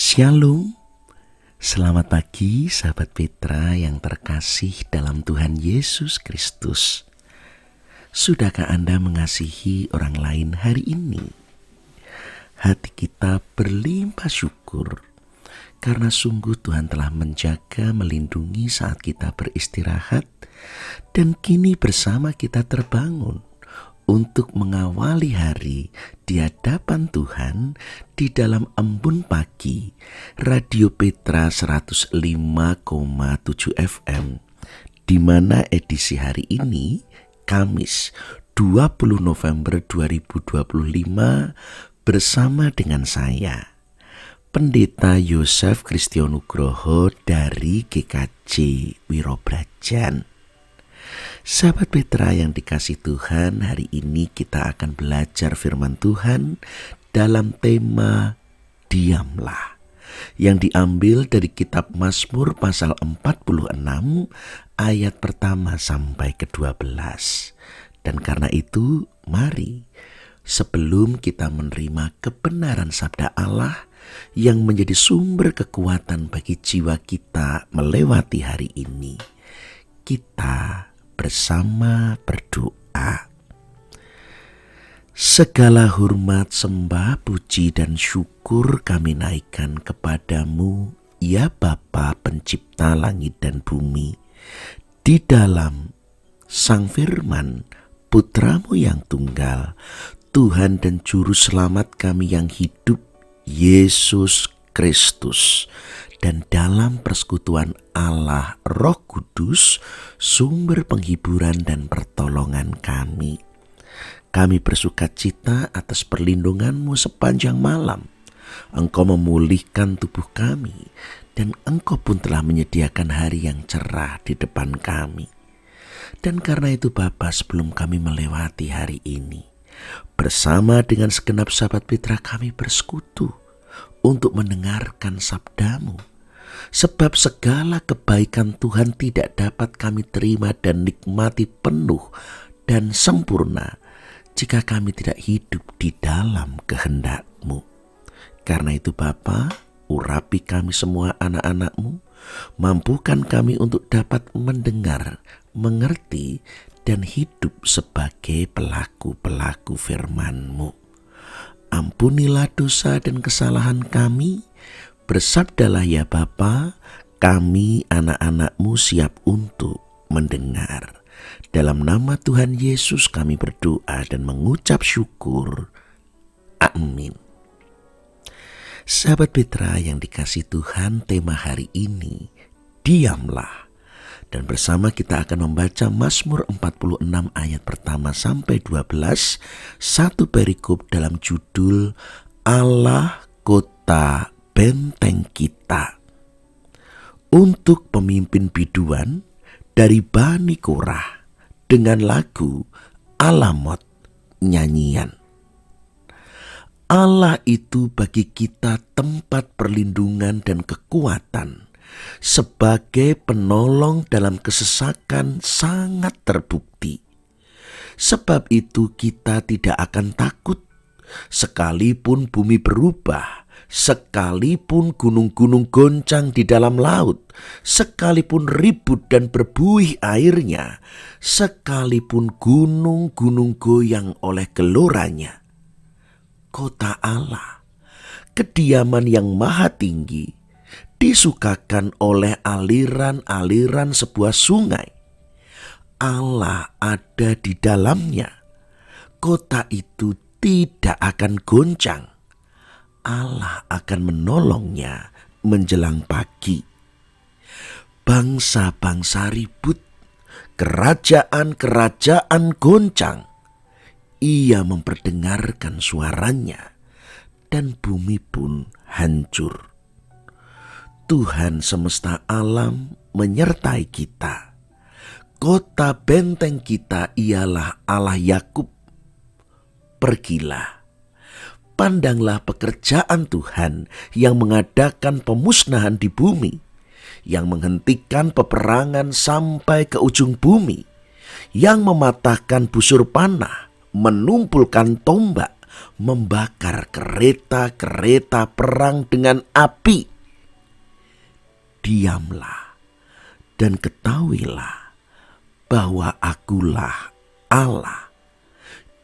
Shalom, selamat pagi sahabat Petra yang terkasih dalam Tuhan Yesus Kristus. Sudahkah Anda mengasihi orang lain hari ini? Hati kita berlimpah syukur karena sungguh Tuhan telah menjaga, melindungi saat kita beristirahat, dan kini bersama kita terbangun untuk mengawali hari di hadapan Tuhan di dalam embun pagi Radio Petra 105,7 FM, di mana edisi hari ini Kamis 20 November 2025 bersama dengan saya Pendeta Yosef Kristionugroho dari GKJ Wirobrajan. Sahabat Petra yang dikasih Tuhan, hari ini kita akan belajar firman Tuhan dalam tema Diamlah, yang diambil dari kitab Mazmur pasal 46 ayat pertama sampai ke-12. Dan karena itu, mari sebelum kita menerima kebenaran sabda Allah yang menjadi sumber kekuatan bagi jiwa kita melewati hari ini, kita bersama berdoa. Segala hormat, sembah, puji, dan syukur kami naikkan kepadamu, ya Bapa pencipta langit dan bumi, di dalam Sang Firman, Putramu yang tunggal, Tuhan dan Juru Selamat kami yang hidup, Yesus Kristus, dan dalam persekutuan Allah Roh Kudus, sumber penghiburan dan pertolongan kami. Kami bersukacita atas perlindungan-Mu sepanjang malam. Engkau memulihkan tubuh kami, dan Engkau pun telah menyediakan hari yang cerah di depan kami. Dan karena itu Bapa, sebelum kami melewati hari ini, bersama dengan segenap sahabat Petra kami bersekutu untuk mendengarkan sabda-Mu. Sebab segala kebaikan Tuhan tidak dapat kami terima dan nikmati penuh dan sempurna jika kami tidak hidup di dalam kehendak-Mu. Karena itu Bapa, urapi kami semua anak-anak-Mu, mampukan kami untuk dapat mendengar, mengerti, dan hidup sebagai pelaku-pelaku firman-Mu. Ampunilah dosa dan kesalahan kami. Bersabdalah ya Bapa, kami anak-anak-Mu siap untuk mendengar. Dalam nama Tuhan Yesus kami berdoa dan mengucap syukur. Amin. Sahabat Petra yang dikasih Tuhan, tema hari ini, Diamlah. Dan bersama kita akan membaca Mazmur 46 ayat pertama sampai 12, satu perikop dalam judul Allah Kota Benteng Kita. Untuk pemimpin biduan dari Bani Korah dengan lagu Alamot nyanyian. Allah itu bagi kita tempat perlindungan dan kekuatan, sebagai penolong dalam kesesakan sangat terbukti. Sebab itu kita tidak akan takut, sekalipun bumi berubah, sekalipun gunung-gunung goncang di dalam laut, sekalipun ribut dan berbuih airnya, sekalipun gunung-gunung goyang oleh geloranya. Kota Allah, kediaman yang maha tinggi, disukakan oleh aliran-aliran sebuah sungai. Allah ada di dalamnya. Kota itu tidak akan goncang. Allah akan menolongnya menjelang pagi. Bangsa-bangsa ribut, kerajaan-kerajaan goncang. Ia memperdengarkan suaranya, dan bumi pun hancur. Tuhan semesta alam menyertai kita. Kota benteng kita ialah Allah Yakub. Pergilah, pandanglah pekerjaan Tuhan yang mengadakan pemusnahan di bumi, yang menghentikan peperangan sampai ke ujung bumi, yang mematahkan busur panah, menumpulkan tombak, membakar kereta-kereta perang dengan api. Diamlah dan ketahuilah bahwa akulah Allah.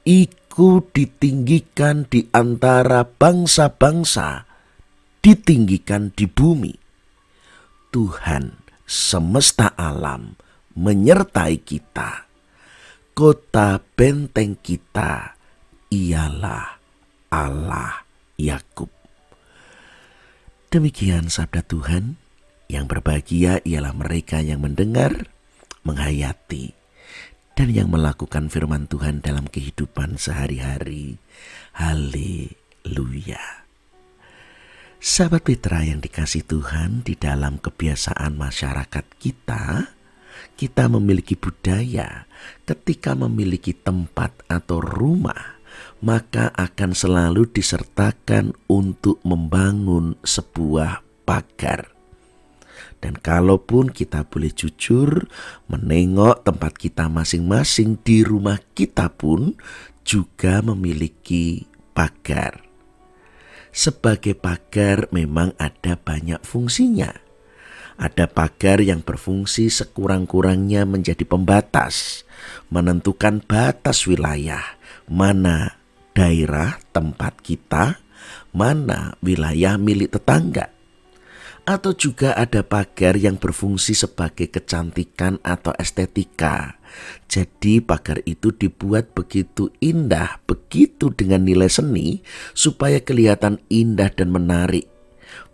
Iku ditinggikan di antara bangsa-bangsa, ditinggikan di bumi. Tuhan semesta alam menyertai kita. Kota benteng kita ialah Allah Yakub. Demikian sabda Tuhan. Yang berbahagia ialah mereka yang mendengar, menghayati, dan yang melakukan firman Tuhan dalam kehidupan sehari-hari. Haleluya. Sahabat Petra yang dikasih Tuhan, di dalam kebiasaan masyarakat kita memiliki budaya ketika memiliki tempat atau rumah, maka akan selalu disertakan untuk membangun sebuah pagar. Dan kalaupun kita boleh jujur menengok tempat kita masing-masing, di rumah kita pun juga memiliki pagar. Sebagai pagar memang ada banyak fungsinya. Ada pagar yang berfungsi sekurang-kurangnya menjadi pembatas, menentukan batas wilayah, mana daerah tempat kita, mana wilayah milik tetangga. Atau juga ada pagar yang berfungsi sebagai kecantikan atau estetika. Jadi pagar itu dibuat begitu indah, begitu dengan nilai seni, supaya kelihatan indah dan menarik.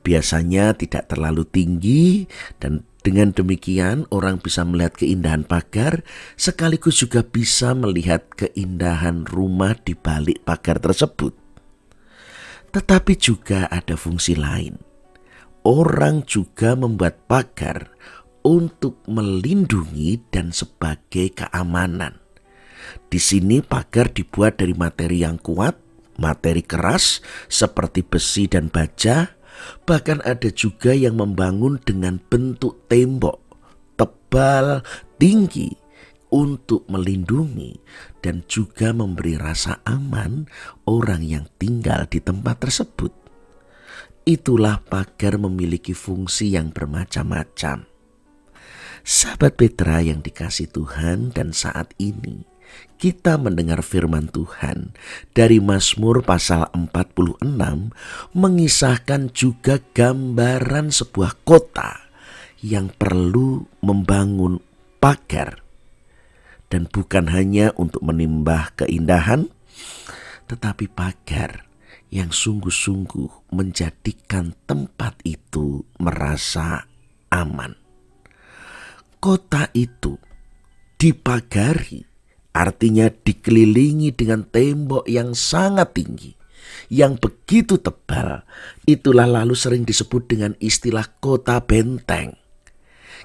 Biasanya tidak terlalu tinggi, dan dengan demikian orang bisa melihat keindahan pagar, sekaligus juga bisa melihat keindahan rumah di balik pagar tersebut. Tetapi juga ada fungsi lain. Orang juga membuat pagar untuk melindungi dan sebagai keamanan. Di sini pagar dibuat dari materi yang kuat, materi keras seperti besi dan baja. Bahkan ada juga yang membangun dengan bentuk tembok tebal, tinggi, untuk melindungi dan juga memberi rasa aman orang yang tinggal di tempat tersebut. Itulah pagar memiliki fungsi yang bermacam-macam. Sahabat Petra yang dikasih Tuhan, dan saat ini kita mendengar firman Tuhan dari Mazmur pasal 46 mengisahkan juga gambaran sebuah kota yang perlu membangun pagar. Dan bukan hanya untuk menambah keindahan, tetapi pagar yang sungguh-sungguh menjadikan tempat itu merasa aman. Kota itu dipagari, artinya dikelilingi dengan tembok yang sangat tinggi, yang begitu tebal. Itulah lalu sering disebut dengan istilah kota benteng.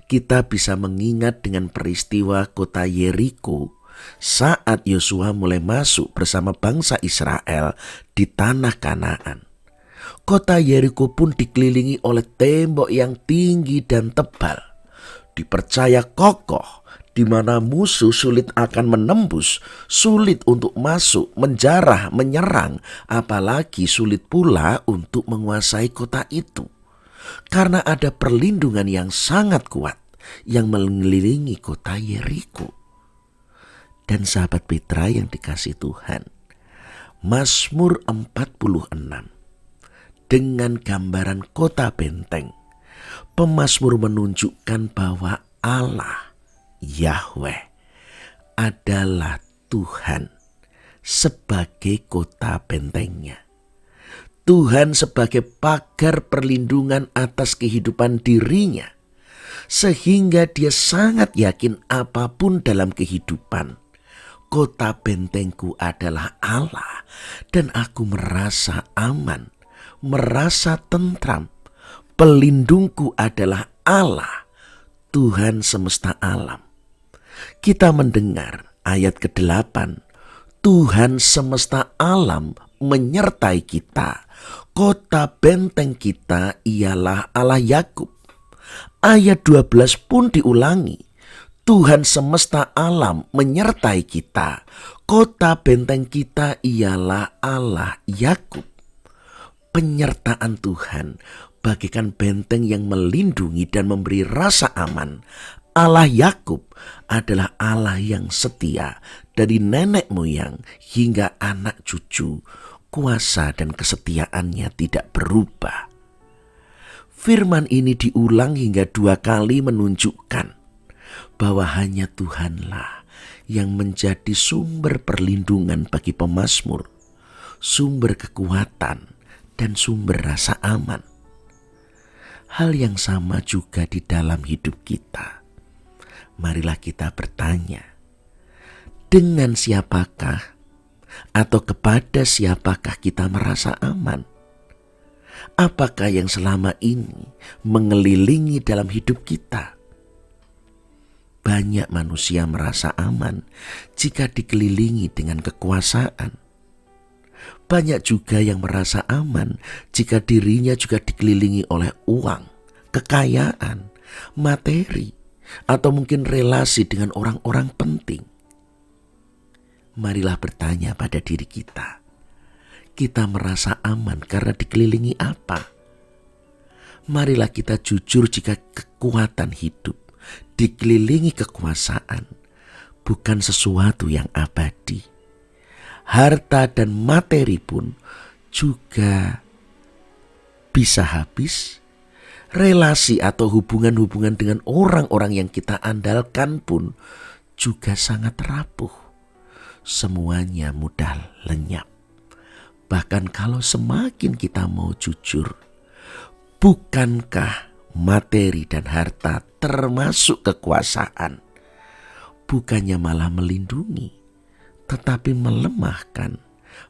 Kita bisa mengingat dengan peristiwa kota Yeriko saat Yosua mulai masuk bersama bangsa Israel di tanah Kanaan. Kota Yeriko pun dikelilingi oleh tembok yang tinggi dan tebal. Dipercaya kokoh, di mana musuh sulit akan menembus, sulit untuk masuk, menjarah, menyerang, apalagi sulit pula untuk menguasai kota itu. Karena ada perlindungan yang sangat kuat yang mengelilingi kota Yeriko. Dan sahabat Petra yang dikasih Tuhan, Mazmur 46 dengan gambaran kota benteng, pemazmur menunjukkan bahwa Allah Yahweh adalah Tuhan sebagai kota bentengnya. Tuhan sebagai pagar perlindungan atas kehidupan dirinya, sehingga dia sangat yakin apapun dalam kehidupan, kota bentengku adalah Allah, dan aku merasa aman, merasa tentram. Pelindungku adalah Allah, Tuhan semesta alam. Kita mendengar ayat ke-8, Tuhan semesta alam menyertai kita. Kota benteng kita ialah Allah Yakub. Ayat 12 pun diulangi, Tuhan semesta alam menyertai kita. Kota benteng kita ialah Allah Yakub. Penyertaan Tuhan bagaikan benteng yang melindungi dan memberi rasa aman. Allah Yakub adalah Allah yang setia dari nenek moyang hingga anak cucu. Kuasa dan kesetiaannya tidak berubah. Firman ini diulang hingga 2 kali menunjukkan bahwa hanya Tuhanlah yang menjadi sumber perlindungan bagi pemazmur, sumber kekuatan, dan sumber rasa aman. Hal yang sama juga di dalam hidup kita. Marilah kita bertanya, dengan siapakah atau kepada siapakah kita merasa aman? Apakah yang selama ini mengelilingi dalam hidup kita? Banyak manusia merasa aman jika dikelilingi dengan kekuasaan. Banyak juga yang merasa aman jika dirinya juga dikelilingi oleh uang, kekayaan, materi, atau mungkin relasi dengan orang-orang penting. Marilah bertanya pada diri kita. Kita merasa aman karena dikelilingi apa? Marilah kita jujur jika kekuatan hidup dikelilingi kekuasaan bukan sesuatu yang abadi. Harta dan materi pun juga bisa habis. Relasi atau hubungan-hubungan dengan orang-orang yang kita andalkan pun juga sangat rapuh. Semuanya mudah lenyap. Bahkan kalau semakin kita mau jujur, bukankah materi dan harta termasuk kekuasaan? Bukannya malah melindungi, tetapi melemahkan,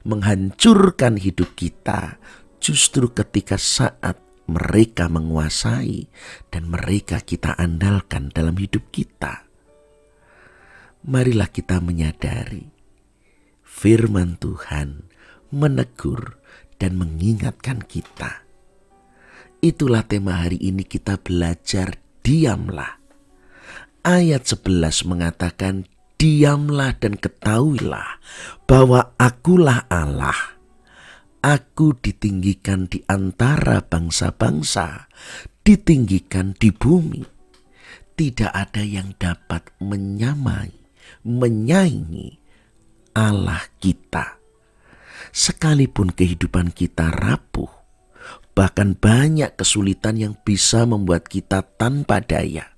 menghancurkan hidup kita justru ketika saat mereka menguasai dan mereka kita andalkan dalam hidup kita. Marilah kita menyadari firman Tuhan menegur dan mengingatkan kita. Itulah tema hari ini, kita belajar diamlah. Ayat 11 mengatakan, diamlah dan ketahuilah bahwa akulah Allah. Aku ditinggikan di antara bangsa-bangsa, ditinggikan di bumi. Tidak ada yang dapat menyamai, menyaingi Allah kita. Sekalipun kehidupan kita rapuh, bahkan banyak kesulitan yang bisa membuat kita tanpa daya.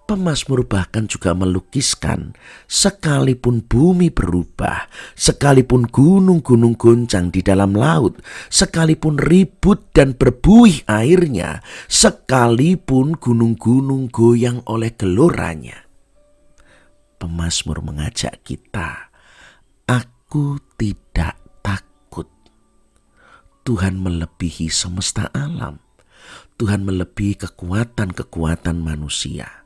Pemazmur bahkan juga melukiskan, sekalipun bumi berubah, sekalipun gunung-gunung goncang di dalam laut, sekalipun ribut dan berbuih airnya, sekalipun gunung-gunung goyang oleh geloranya. Pemazmur mengajak kita, aku tidak takut. Tuhan melebihi semesta alam. Tuhan melebihi kekuatan-kekuatan manusia.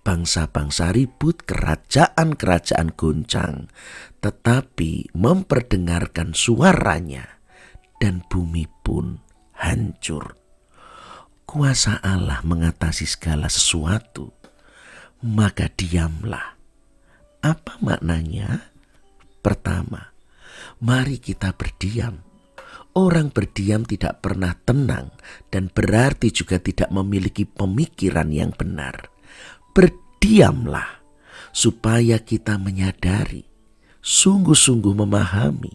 Bangsa-bangsa ribut, kerajaan-kerajaan goncang, tetapi memperdengarkan suaranya dan bumi pun hancur. Kuasa Allah mengatasi segala sesuatu, maka diamlah. Apa maknanya? Pertama, mari kita berdiam. Orang berdiam tidak pernah tenang dan berarti juga tidak memiliki pemikiran yang benar. Berdiamlah supaya kita menyadari, sungguh-sungguh memahami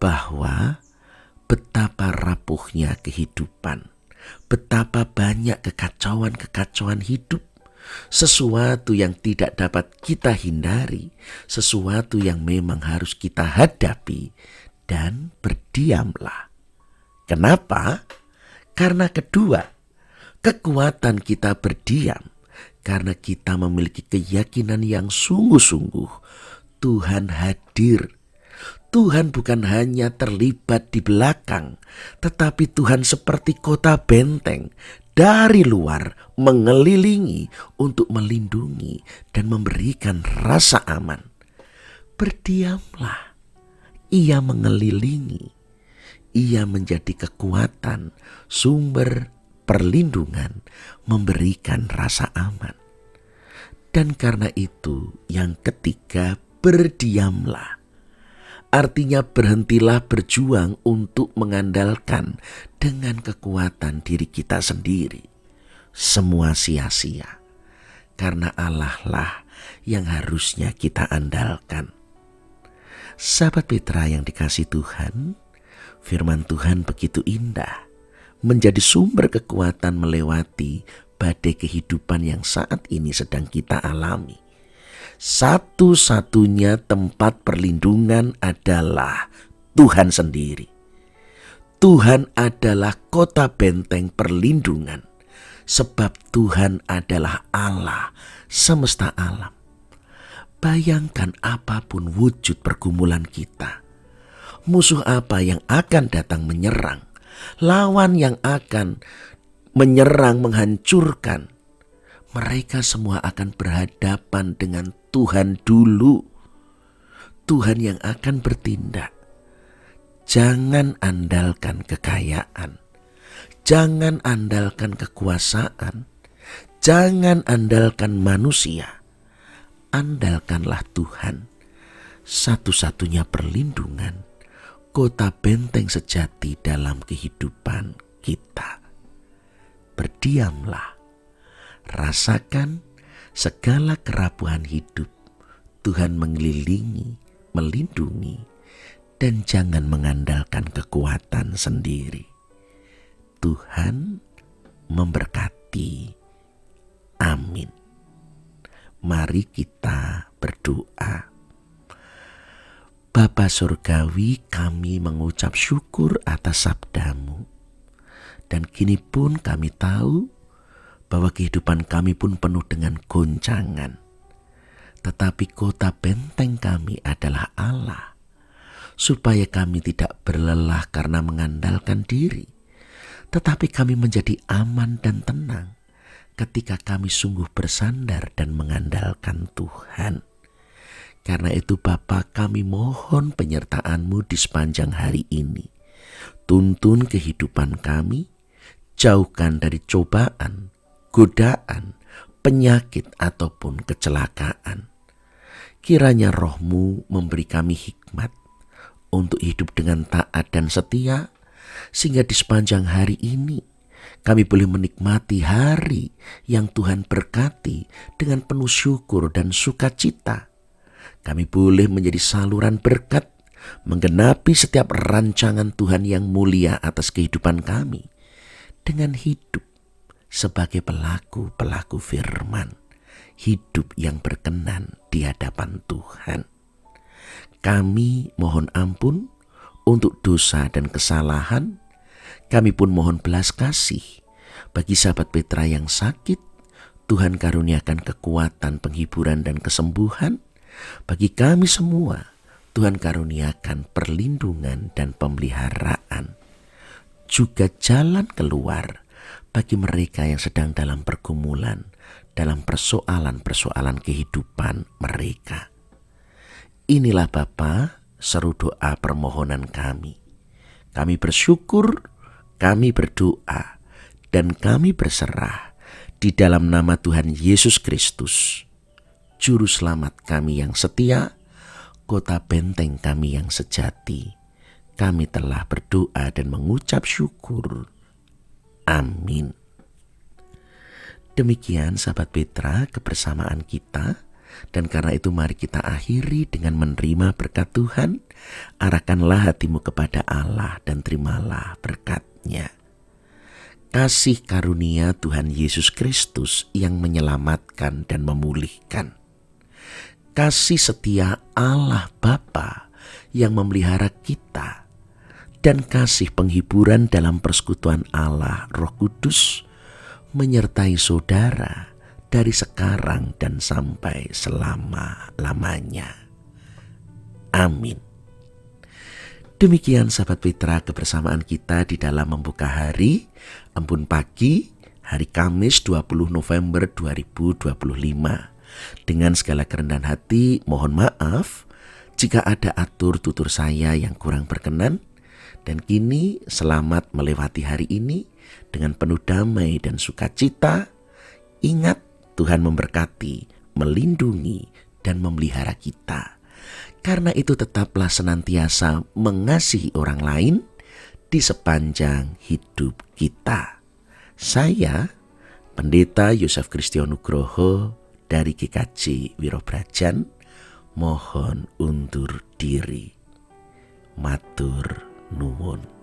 bahwa betapa rapuhnya kehidupan, betapa banyak kekacauan-kekacauan hidup, sesuatu yang tidak dapat kita hindari, sesuatu yang memang harus kita hadapi. Dan berdiamlah. Kenapa? Karena kedua, kekuatan kita berdiam karena kita memiliki keyakinan yang sungguh-sungguh Tuhan hadir. Tuhan bukan hanya terlibat di belakang, tetapi Tuhan seperti kota benteng dari luar mengelilingi untuk melindungi dan memberikan rasa aman. Berdiamlah. Ia mengelilingi, ia menjadi kekuatan, sumber perlindungan, memberikan rasa aman. Dan karena itu yang ketiga, berdiamlah. Artinya berhentilah berjuang untuk mengandalkan dengan kekuatan diri kita sendiri. Semua sia-sia, karena Allah lah yang harusnya kita andalkan. Sahabat Petra yang dikasihi Tuhan, firman Tuhan begitu indah, menjadi sumber kekuatan melewati badai kehidupan yang saat ini sedang kita alami. Satu-satunya tempat perlindungan adalah Tuhan sendiri. Tuhan adalah kota benteng perlindungan, sebab Tuhan adalah Allah semesta alam. Bayangkan apapun wujud pergumulan kita, musuh apa yang akan datang menyerang, lawan yang akan menyerang menghancurkan, mereka semua akan berhadapan dengan Tuhan dulu. Tuhan yang akan bertindak. Jangan andalkan kekayaan, jangan andalkan kekuasaan, jangan andalkan manusia. Andalkanlah Tuhan, satu-satunya perlindungan, kota benteng sejati dalam kehidupan kita. Berdiamlah, rasakan segala kerapuhan hidup. Tuhan mengelilingi, melindungi, dan jangan mengandalkan kekuatan sendiri. Tuhan memberkati. Amin. Mari kita berdoa. Bapa Surgawi, kami mengucap syukur atas sabda-Mu. Dan kini pun kami tahu bahwa kehidupan kami pun penuh dengan goncangan. Tetapi kota benteng kami adalah Allah, supaya kami tidak berlelah karena mengandalkan diri, tetapi kami menjadi aman dan tenang ketika kami sungguh bersandar dan mengandalkan Tuhan. Karena itu Bapa, kami mohon penyertaan-Mu di sepanjang hari ini. Tuntun kehidupan kami, jauhkan dari cobaan, godaan, penyakit ataupun kecelakaan. Kiranya Roh-Mu memberi kami hikmat untuk hidup dengan taat dan setia, sehingga di sepanjang hari ini kami boleh menikmati hari yang Tuhan berkati dengan penuh syukur dan sukacita. Kami boleh menjadi saluran berkat, menggenapi setiap rancangan Tuhan yang mulia atas kehidupan kami, dengan hidup sebagai pelaku-pelaku firman, hidup yang berkenan di hadapan Tuhan. Kami mohon ampun untuk dosa dan kesalahan. Kami pun mohon belas kasih bagi sahabat Petra yang sakit. Tuhan karuniakan kekuatan, penghiburan, dan kesembuhan. Bagi kami semua, Tuhan karuniakan perlindungan dan pemeliharaan. Juga jalan keluar bagi mereka yang sedang dalam pergumulan, dalam persoalan-persoalan kehidupan mereka. Inilah Bapa, seru doa permohonan kami. Kami bersyukur, kami berdoa, dan kami berserah di dalam nama Tuhan Yesus Kristus, Juru Selamat kami yang setia, kota benteng kami yang sejati. Kami telah berdoa dan mengucap syukur. Amin. Demikian sahabat Petra kebersamaan kita. Dan karena itu mari kita akhiri dengan menerima berkat Tuhan. Arahkanlah hatimu kepada Allah dan terimalah berkat-Nya. Kasih karunia Tuhan Yesus Kristus yang menyelamatkan dan memulihkan. Kasih setia Allah Bapa yang memelihara kita. Dan kasih penghiburan dalam persekutuan Allah Roh Kudus menyertai saudara dari sekarang dan sampai selama-lamanya. Amin. Demikian sahabat Petra kebersamaan kita di dalam membuka hari Embun Pagi, hari Kamis 20 November 2025. Dengan segala kerendahan hati mohon maaf jika ada atur tutur saya yang kurang berkenan. Dan kini selamat melewati hari ini dengan penuh damai dan sukacita. Ingat, Tuhan memberkati, melindungi, dan memelihara kita. Karena itu tetaplah senantiasa mengasihi orang lain di sepanjang hidup kita. Saya, Pendeta Yosef Kristianugroho dari GKJ Wirobrajan, mohon undur diri. Matur nuwun.